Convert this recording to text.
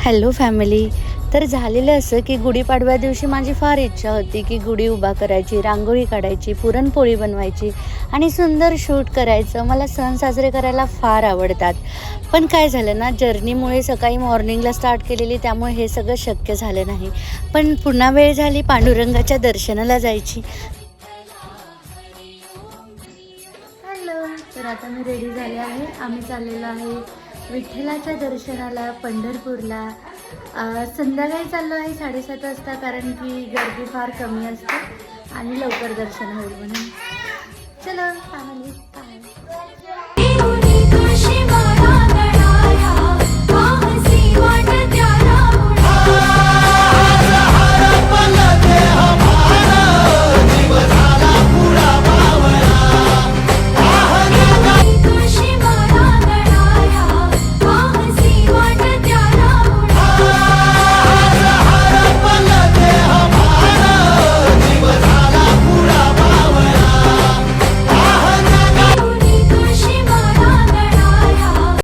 Hello family. तर झालेलं असं की गुढीपाडव्या दिवशी माझी फार इच्छा होती की गुढी उभा करायची, रांगोळी काढायची, पुरणपोळी बनवायची आणि सुंदर शूट करायचं. मला सण साजरे करायला फार आवडतात. पण काय झालं ना, जर्नीमुळे सकाळी मॉर्निंगला स्टार्ट केलेली, त्यामुळे हे सगळं शक्य झालं नाही. पण पुन्हा वेळ झाली पांडुरंगाच्या दर्शनाला जायची. हॅलो. तर आता मी रेडी झाले आहे. आम्ही चाललेलो आहे विठ्ठलाच्या दर्शनाला पंढरपूरला. संध्याकाळी चाललो आहे 7:30 वाजता, कारण की गर्दी फार कमी असते आणि लवकर दर्शन होईल म्हणून. चलो फॅमिली.